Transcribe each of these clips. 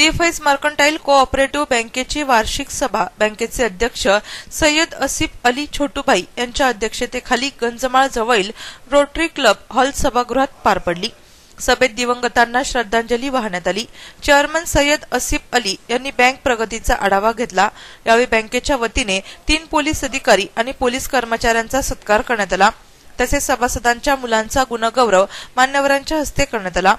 DFI's mercantile cooperative बँकेची वार्षिक सभा बँकेचे अध्यक्ष सय्यद आसिफ अली छोटूभाई यांच्या अध्यक्षतेखाली गंजमाळ जवळील रोटरी क्लब हॉल सभागृहात पार पडली। सभेत दिवंगतांना श्रद्धांजली वाहण्यात आली। चेअरमन सय्यद आसिफ अली यांनी बँक प्रगतीचा आढावा घेतला। यावेळी बँकेच्या वतीने 3 पोलीस अधिकारी आणि पोलीस कर्मचाऱ्यांचा सत्कार करण्यात आला। तसेच सभासदांच्या मुलांचा गुणगौरव मान्यवरांच्या हस्ते करण्यात आला।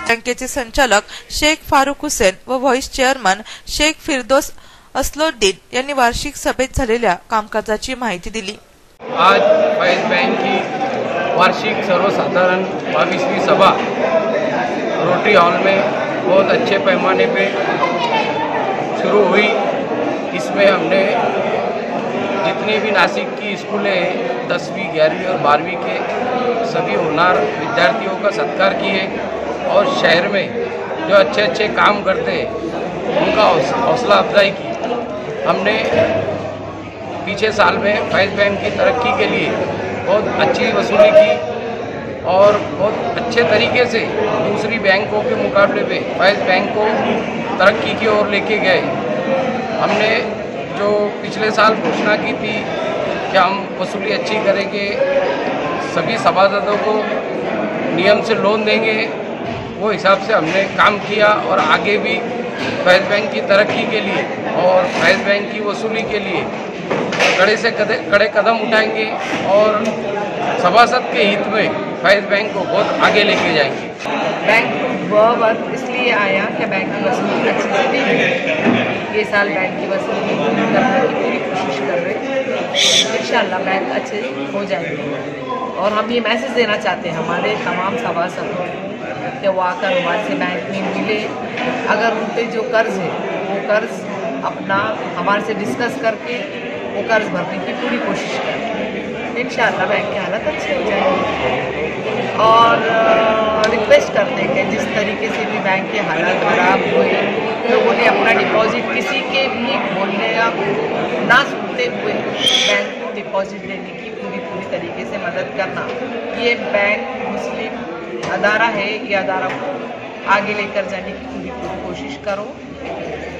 बँकेचे संचालक शेख फारूक हुसेन व व्हाइस चेअरमन शेख फिरदौस असलोद्दीन यांनी वार्षिक सभेत झालेल्या कामकाजाची माहिती दिली। आज फैज बैंक की वार्षिक सर्वसाधारण 22वीं सभा रोटरी हॉल में बहुत अच्छे पैमाने पे शुरू हुई। इसमें हमने जितनी भी नासिक की स्कूलें 10वीं 11वीं और 12वीं के सभी होनहार विद्यार्थियों का सत्कार किए और शहर में जो अच्छे अच्छे काम करते हैं उनका हौसला अफजाई की। हमने पीछे साल में फैज बैंक की तरक्की के लिए बहुत अच्छी वसूली की और बहुत अच्छे तरीके से दूसरी बैंकों के मुकाबले पे फैज बैंक को तरक्की की ओर लेके गए। हमने जो पिछले साल घोषणा की थी कि हम वसूली अच्छी करेंगे, सभी सभासदों को नियम से लोन देंगे, वो हिसाब से हमने काम किया और आगे भी फैज बैंक की तरक्की के लिए और फैज बैंक की वसूली के लिए कड़े से कड़े कदम उठाएंगे और सभासद के हित में फैज बैंक को बहुत आगे लेके जाएंगे। बैंक वर्क इसलिए आया कि बैंक की वसूली अच्छी से नहीं, ये साल बैंक की वसूली करने की पूरी कोशिश कर रहे हैं। इंशाल्लाह बैंक अच्छे हो जाएंगे और हम ये मैसेज देना चाहते हैं हमारे तमाम सभासदों को कि वो आकर हमारे से बैंक में मिले। अगर उन पे जो कर्ज है वो कर्ज अपना हमारे से डिस्कस करके वो कर्ज भरने की पूरी कोशिश करें। इंशाअल्लाह बैंक की हालत अच्छी हो जाएगी और रिक्वेस्ट करते हैं कि जिस तरीके से भी बैंक की हालत खराब हुई, लोगों ने अपना डिपॉजिट किसी के भी बोलने या ना सुनते हुए बैंक को डिपॉजिट देने की पूरी तरीके से मदद करना। ये बैंक मुस्लिम अदारा है, ये अदारा को आगे लेकर जाने की पूरी कोशिश करो।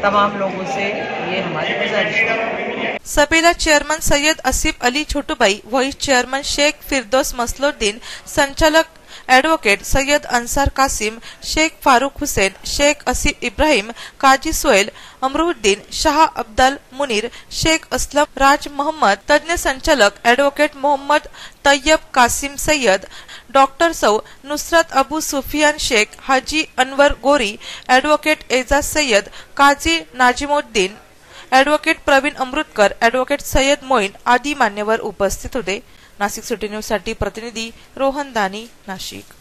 तमाम लोगों से ये हमारी गुजारिश है। सभेला chairman Syed Asif Ali Chhotubhai, vice chairman Shaikh Firdous Asloddin, संचालक ॲडव्होकेट सय्यद अन्सार कासिम, शेख फारूक हुसेन, शेख आसिफ इब्राहिम, काजी सोहेल अमरुद्दीन, शाह अब्दाल मुनीर, शेख असलम राज मोहम्मद, तज्ञ संचालक ॲडव्होकेट मोहम्मद तय्यब कासिम सय्यद, डॉक्टर सौ Nusrat Abu Sufiyan Shaikh, Haji Anwar Gori, advocate Ejaz Syed, Qazi Nazimuddin, advocate Pravin Amrutkar, advocate Syed Moin आदी मान्यवर उपस्थित होते। नाशिक सिटी न्यूज साठी प्रतिनिधी रोहन दानी, नाशिक।